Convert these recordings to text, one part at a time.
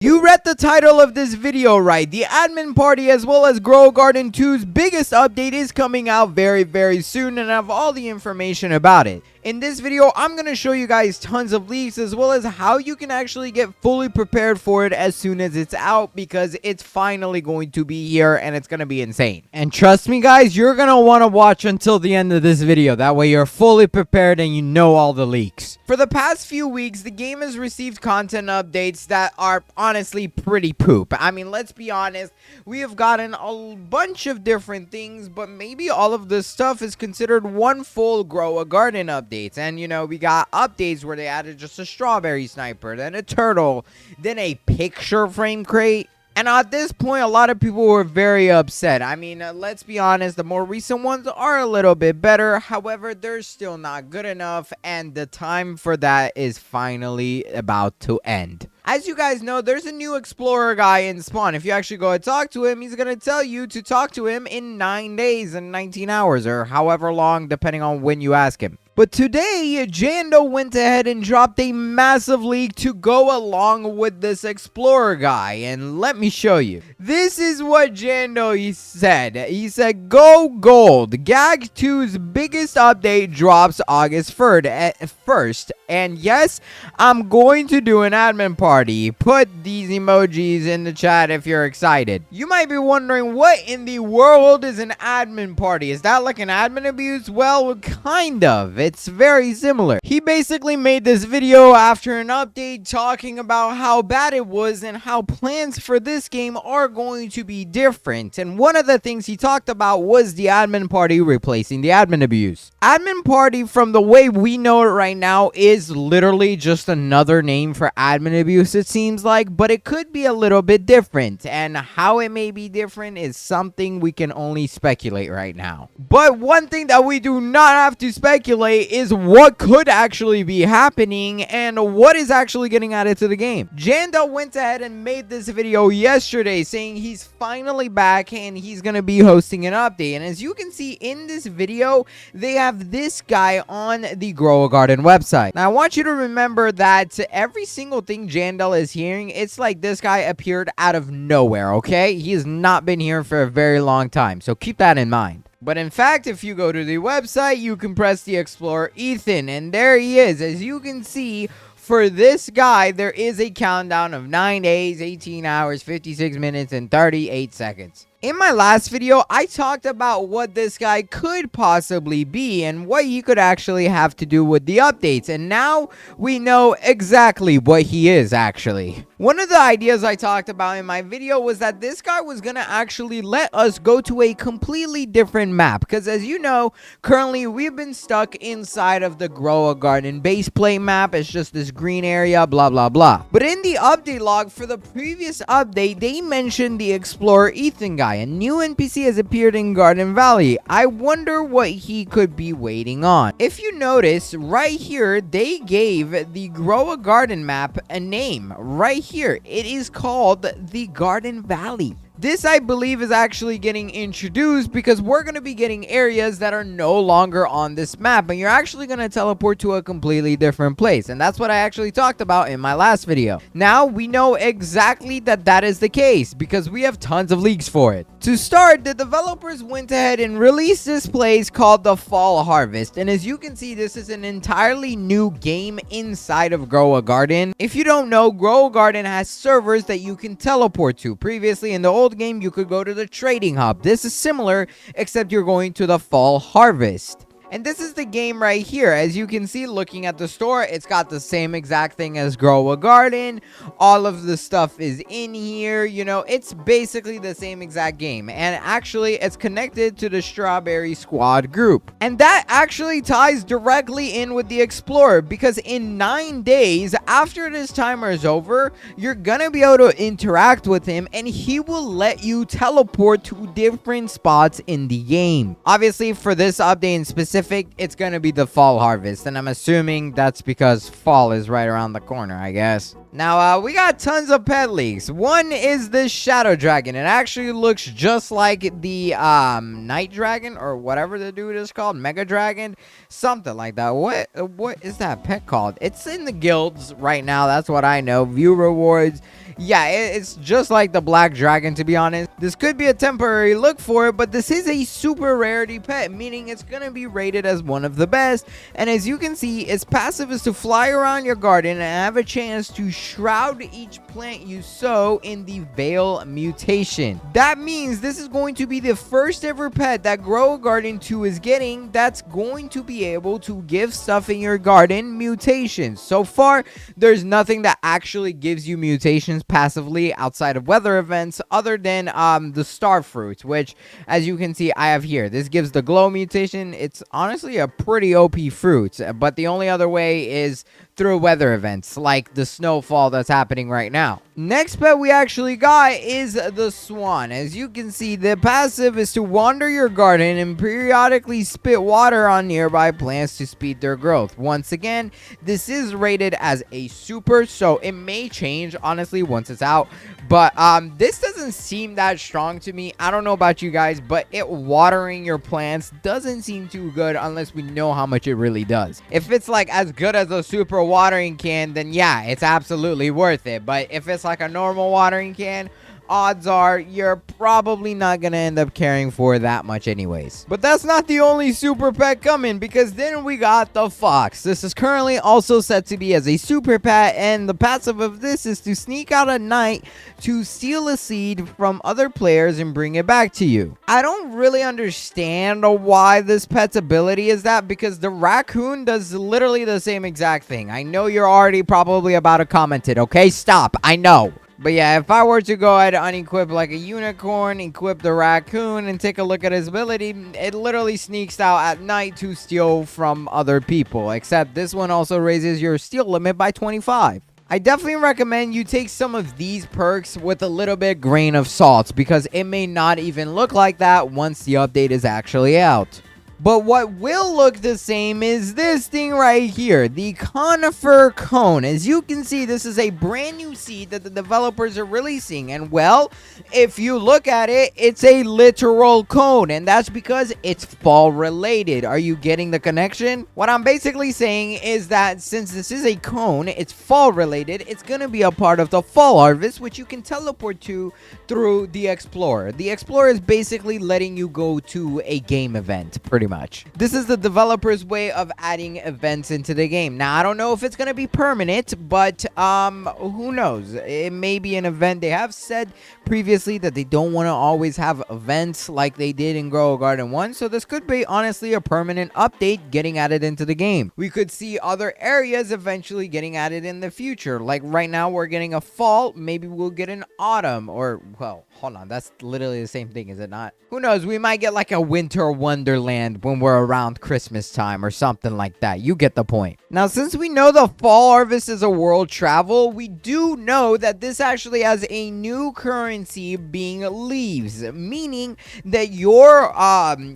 You read the title of this video right. The admin party as well as Grow Garden 2's biggest update is coming out very soon, and I have all the information about it. In this video, I'm going to show you guys tons of leaks as well as how you can actually get fully prepared for it as soon as it's out, because it's finally going to be here and it's going to be insane. And trust me guys, you're going to want to watch until the end of this video. That way you're fully prepared and you know all the leaks. For the past few weeks, the game has received content updates that are honestly pretty poop. I mean, let's be honest, we have gotten a bunch of different things, but maybe all of this stuff is considered one full Grow a Garden update. And you know, we got updates where they added just a strawberry sniper, then a turtle, then a picture frame crate. And at this point, a lot of people were very upset. I mean, let's be honest, the more recent ones are a little bit better. However, they're still not good enough, and the time for that is finally about to end. As you guys know, there's a new explorer guy in spawn. If you actually go and talk to him, he's going to tell you to talk to him in 9 days and 19 hours, or however long, depending on when you ask him. But today, Jandel went ahead and dropped a massive leak to go along with this explorer guy. And let me show you. This is what Jandel said. He said, "Go gold. GAG 2's biggest update drops August 1st. And yes, I'm going to do an admin party. Put these emojis in the chat if you're excited." You might be wondering, what in the world is an admin party? Is that like an admin abuse? Well, kind of. It's very similar. He basically made this video after an update talking about how bad it was and how plans for this game are going to be different. And one of the things he talked about was the admin party replacing the admin abuse. Admin party, from the way we know it right now, is literally just another name for admin abuse, it seems like, but it could be a little bit different. And how it may be different is something we can only speculate right now. But one thing that we do not have to speculate is what could actually be happening and what is actually getting added to the game. Jandel went ahead and made this video yesterday saying he's finally back and he's gonna be hosting an update. And as you can see in this video, they have this guy on the Grow a Garden website. Now I want you to remember that every single thing Jandel is hearing, it's like this guy appeared out of nowhere, okay? He has not been here for a very long time, so keep that in mind. But in fact, if you go to the website, you can press the Explorer Ethan, and there he is. As you can see, for this guy, there is a countdown of 9 days, 18 hours, 56 minutes, and 38 seconds. In my last video, I talked about what this guy could possibly be and what he could actually have to do with the updates. And now we know exactly what he is actually. One of the ideas I talked about in my video was that this guy was going to actually let us go to a completely different map. Because as you know, currently we've been stuck inside of the Grow a Garden base play map. It's just this green area, blah, blah, blah. But in the update log for the previous update, they mentioned the Explorer Ethan guy. A new NPC has appeared in Garden Valley. I wonder what he could be waiting on. If you notice, right here, they gave the Grow a Garden map a name. Right here, it is called the Garden Valley. This, I believe, is actually getting introduced because we're going to be getting areas that are no longer on this map, and you're actually going to teleport to a completely different place. And that's what I actually talked about in my last video. Now, we know exactly that that is the case because we have tons of leaks for it. To start, the developers went ahead and released this place called the Fall Harvest. And as you can see, this is an entirely new game inside of Grow a Garden. If you don't know, Grow a Garden has servers that you can teleport to. Previously, in the old game, you could go to the trading hub. This is similar, except you're going to the Fall Harvest. And this is the game right here. As you can see, looking at the store, it's got the same exact thing as Grow a Garden. All of the stuff is in here. You know, it's basically the same exact game. And actually, it's connected to the Strawberry Squad group. And that actually ties directly in with the Explorer, because in 9 days, after this timer is over, you're gonna be able to interact with him, and he will let you teleport to different spots in the game. Obviously, for this update in specific, it's gonna be the Fall Harvest, and I'm assuming that's because fall is right around the corner, I guess. Now, we got tons of pet leaks. One is this shadow dragon. It actually looks just like the night dragon or whatever the dude is called, mega dragon, something like that. What is that pet called? It's in the guilds right now. That's what I know. View rewards. Yeah, it's just like the black dragon, to be honest. This could be a temporary look for it, but this is a super rarity pet, meaning it's gonna be rated as one of the best. And as you can see, its passive is to fly around your garden and have a chance to shroud each plant you sow in the Veil mutation. That means this is going to be the first ever pet that Grow a Garden 2 is getting that's going to be able to give stuff in your garden mutations. So far, there's nothing that actually gives you mutations passively outside of weather events other than the star fruit, which as you can see I have here. This gives the glow mutation. It's honestly a pretty OP fruit, but the only other way is through weather events like the snowfall that's happening right now. Next pet we actually got is the swan. As you can see, the passive is to wander your garden and periodically spit water on nearby plants to speed their growth. Once again, this is rated as a super, so it may change honestly once it's out, but this doesn't seem that strong to me. I don't know about you guys, but it watering your plants doesn't seem too good unless we know how much it really does. If it's like as good as a super watering can, then yeah, it's absolutely worth it. But if it's like a normal watering can, odds are you're probably not gonna end up caring for that much anyways. But that's not the only super pet coming, because then we got the fox. This is currently also set to be as a super pet, and the passive of this is to sneak out at night to steal a seed from other players and bring it back to you. I don't really understand why this pet's ability is that, because the raccoon does literally the same exact thing. I know you're already probably about to comment it, okay? Stop, I know. But yeah, if I were to go ahead and unequip like a unicorn, equip the raccoon, and take a look at his ability, it literally sneaks out at night to steal from other people. Except this one also raises your steal limit by 25. I definitely recommend you take some of these perks with a little bit grain of salt, because it may not even look like that once the update is actually out. But what will look the same is this thing right here, the conifer cone. As you can see, this is a brand new seed that the developers are releasing. And well, if you look at it, it's a literal cone. And that's because it's fall related. Are you getting the connection? What I'm basically saying is that since this is a cone, it's fall related. It's going to be a part of the fall harvest, which you can teleport to through the Explorer. The Explorer is basically letting you go to a game event, pretty much. This is the developer's way of adding events into the game. Now, I don't know if it's going to be permanent, but who knows? It may be an event. They have said previously that they don't want to always have events like they did in Grow a Garden 1, so this could be honestly a permanent update getting added into the game. We could see other areas eventually getting added in the future. Like right now, we're getting a fall. Maybe we'll get an autumn, or, well, hold on. That's literally the same thing, is it not? Who knows? We might get like a winter wonderland when we're around Christmas time or something like that. You get the point. Now, since we know the fall harvest is a world travel, we do know that this actually has a new currency being leaves, meaning that your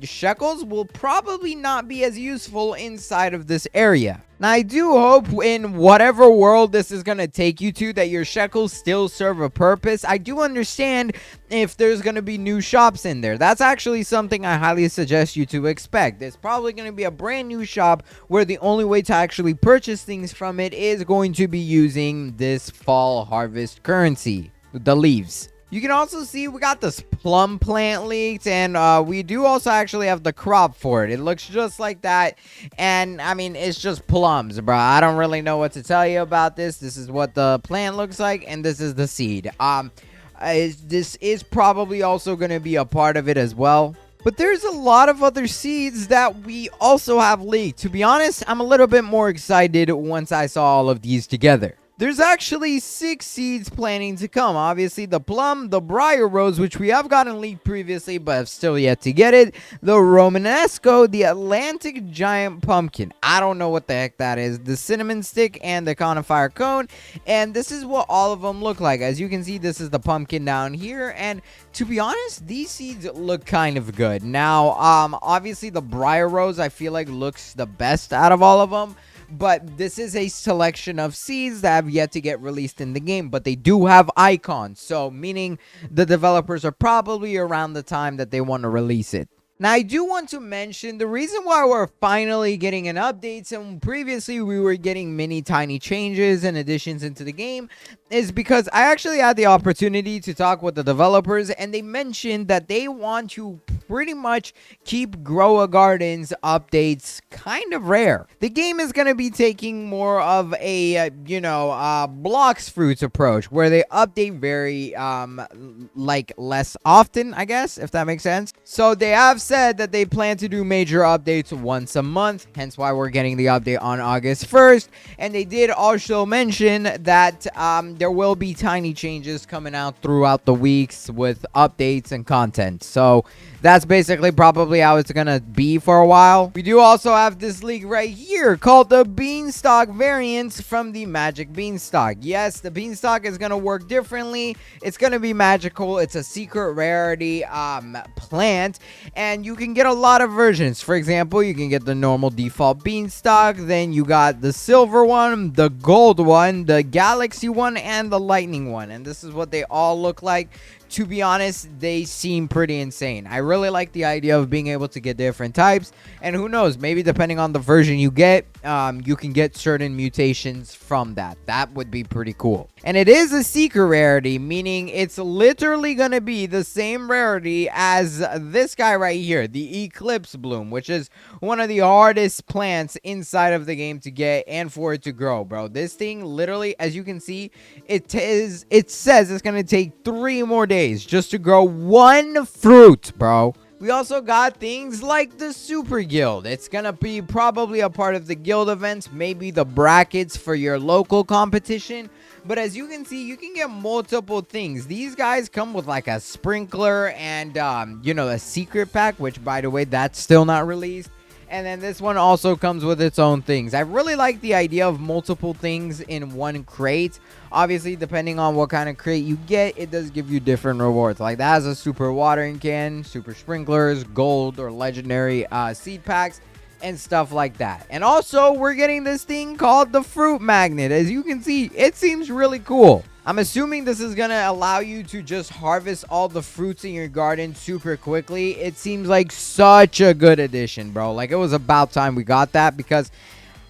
shekels will probably not be as useful inside of this area. Now, I do hope in whatever world this is going to take you to that your shekels still serve a purpose. I do understand if there's going to be new shops in there. That's actually something I highly suggest you to expect. There's probably going to be a brand new shop where the only way to actually purchase things from it is going to be using this fall harvest currency, the leaves. You can also see we got this plum plant leaked, and we do also actually have the crop for it. It looks just like that, and I mean, it's just plums, bro. I don't really know what to tell you about this. This is what the plant looks like, and this is the seed. This is probably also going to be a part of it as well. But there's a lot of other seeds that we also have leaked. To be honest, I'm a little bit more excited once I saw all of these together. There's actually 6 seeds planning to come. Obviously, the plum, the briar rose, which we have gotten leaked previously, but have still yet to get it. The Romanesco, the Atlantic giant pumpkin. I don't know what the heck that is. The cinnamon stick and the conifer cone. And this is what all of them look like. As you can see, this is the pumpkin down here. And to be honest, these seeds look kind of good. Now, obviously, the briar rose, I feel like looks the best out of all of them. but this is a selection of seeds that have yet to get released in the game, but they do have icons, so meaning the developers are probably around the time that they want to release it. Now, I do want to mention the reason why we're finally getting an update, and previously we were getting many tiny changes and additions into the game, is because I actually had the opportunity to talk with the developers, and they mentioned that they want to pretty much keep Grow a Garden's updates kind of rare. The game is going to be taking more of a, blocks fruits approach, where they update very, less often, I guess, if that makes sense. So they have said that they plan to do major updates once a month, hence why we're getting the update on August 1st. And they did also mention that there will be tiny changes coming out throughout the weeks with updates and content. So that's basically probably how it's gonna be for a while. We do also have this leak right here called the Beanstalk variants from the Magic Beanstalk. Yes, the Beanstalk is gonna work differently. It's gonna be magical. It's a secret rarity plant, and you can get a lot of versions. For example, you can get the normal default Beanstalk, then you got the silver one, the gold one, the galaxy one, and the lightning one. And this is what they all look like. To be honest, they seem pretty insane. I really like the idea of being able to get different types, and who knows, maybe depending on the version you get, you can get certain mutations from that. That would be pretty cool. And it is a secret rarity, meaning it's literally gonna be the same rarity as this guy right here, the Eclipse Bloom, which is one of the hardest plants inside of the game to get and for it to grow, bro. This thing literally, as you can see, it says it's gonna take 3 more days just to grow 1 fruit, bro. We also got things like the Super Guild. It's gonna be probably a part of the guild events, maybe the brackets for your local competition. But as you can see, you can get multiple things. These guys come with like a sprinkler and, a secret pack, which, by the way, that's still not released. And then this one also comes with its own things. I really like the idea of multiple things in one crate. Obviously, depending on what kind of crate you get, it does give you different rewards. Like that has a super watering can, super sprinklers, gold or legendary seed packs, and stuff like that. And also, we're getting this thing called the fruit magnet. As you can see, it seems really cool. I'm assuming this is gonna allow you to just harvest all the fruits in your garden super quickly. It seems like such a good addition, bro. Like, it was about time we got that, because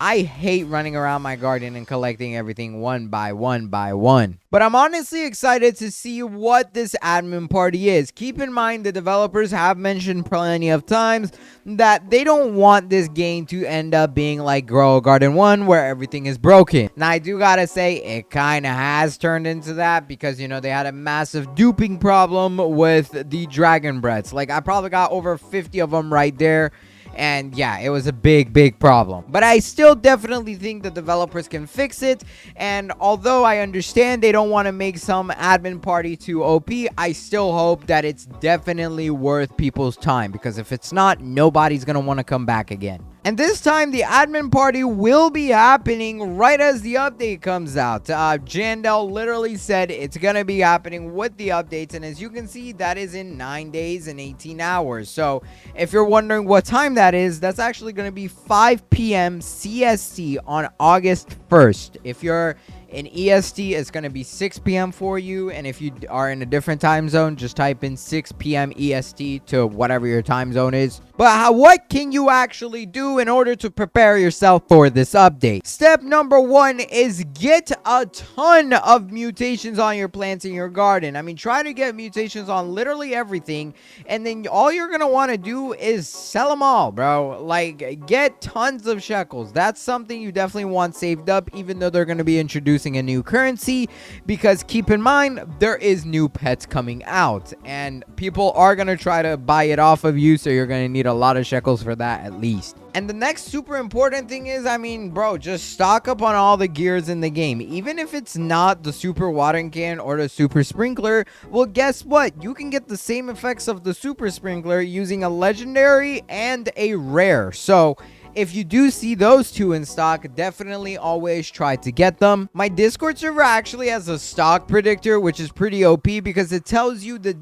I hate running around my garden and collecting everything one by one by one. But I'm honestly excited to see what this admin party is. Keep in mind, the developers have mentioned plenty of times that they don't want this game to end up being like Grow a Garden 1, where everything is broken. Now, I do gotta say, it kind of has turned into that, because, they had a massive duping problem with the dragon breaths. Like, I probably got over 50 of them right there. And yeah, it was a big problem. But I still definitely think the developers can fix it. And although I understand they don't want to make some admin party too OP, I still hope that it's definitely worth people's time. Because if it's not, nobody's going to want to come back again. And this time, the admin party will be happening right as the update comes out. Jandel literally said it's going to be happening with the updates. And as you can see, that is in 9 days and 18 hours. So if you're wondering what time that is, that's actually going to be 5 p.m. CST on August 1st. If you're in EST, it's going to be 6 p.m. for you. And if you are in a different time zone, just type in 6 p.m. EST to whatever your time zone is. But what can you actually do in order to prepare yourself for this update? Step number 1 is get a ton of mutations on your plants in your garden. I mean, try to get mutations on literally everything. And then all you're going to want to do is sell them all, bro. Like, get tons of shekels. That's something you definitely want saved up, even though they're going to be introducing a new currency, because keep in mind, there is new pets coming out and people are going to try to buy it off of you, so you're going to need a lot of shekels for that at least. And the next super important thing is, I mean, bro, just stock up on all the gears in the game. Even if it's not the super watering can or the super sprinkler, well, guess what? You can get the same effects of the super sprinkler using a legendary and a rare. So If you do see those two in stock, definitely always try to get them. My Discord server actually has a stock predictor, which is pretty OP because it tells you the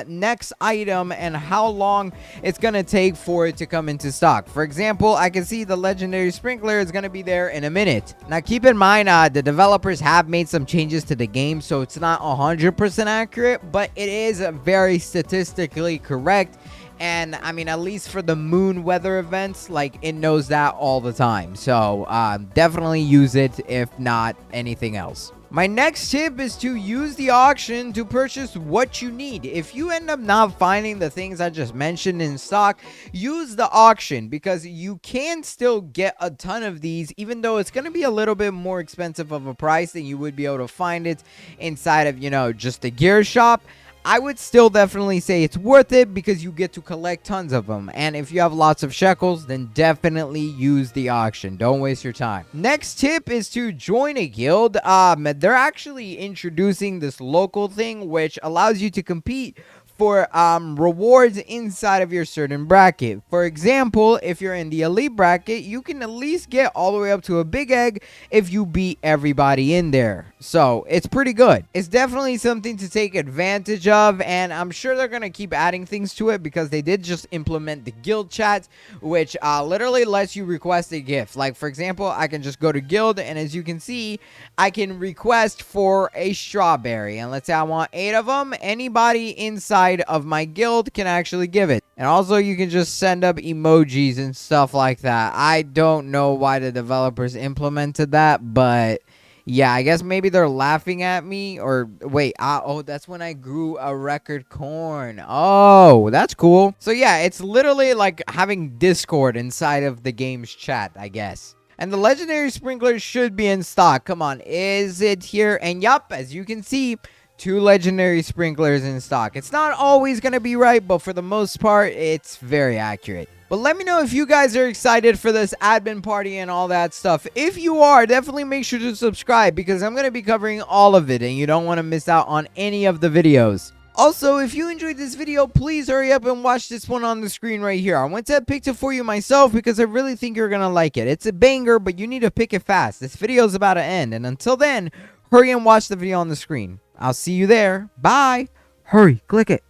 next item and how long it's gonna take for it to come into stock. For example, I can see the legendary sprinkler is gonna be there in a minute. Now keep in mind, the developers have made some changes to the game, so it's not 100% accurate, but it is very statistically correct. And I mean, at least for the moon weather events, like, it knows that all the time. So definitely use it, if not anything else. My next tip is to use the auction to purchase what you need. If you end up not finding the things I just mentioned in stock, use the auction, because you can still get a ton of these, even though it's going to be a little bit more expensive of a price than you would be able to find it inside of, you know, just the gear shop. I would still definitely say it's worth it because you get to collect tons of them. And if you have lots of shekels, then definitely use the auction. Don't waste your time. Next tip is to join a guild. They're actually introducing this local thing, which allows you to compete for rewards inside of your certain bracket. For example, if you're in the elite bracket, you can at least get all the way up to a big egg if you beat everybody in there. So it's pretty good. It's definitely something to take advantage of, and I'm sure they're gonna keep adding things to it because they did just implement the guild chat, which literally lets you request a gift. Like, for example, I can just go to guild, and as you can see, I can request for a strawberry, and let's say I want 8 of them. Anybody inside of my guild can actually give it. And also, you can just send up emojis and stuff like that. I don't know why the developers implemented that, but yeah, I guess maybe they're laughing at me. Or wait, oh, that's when I grew a record corn. Oh, that's cool. So yeah, it's literally like having Discord inside of the game's chat, I guess. And the legendary sprinkler should be in stock. Come on, is it here? And yup, as you can see, 2 legendary sprinklers in stock. It's not always going to be right, but for the most part, it's very accurate. But let me know if you guys are excited for this admin party and all that stuff. If you are, definitely make sure to subscribe because I'm going to be covering all of it and you don't want to miss out on any of the videos. Also, if you enjoyed this video, please hurry up and watch this one on the screen right here. I went to pick it for you myself because I really think you're going to like it. It's a banger, but you need to pick it fast. This video is about to end. And until then, hurry and watch the video on the screen. I'll see you there. Bye. Hurry, click it.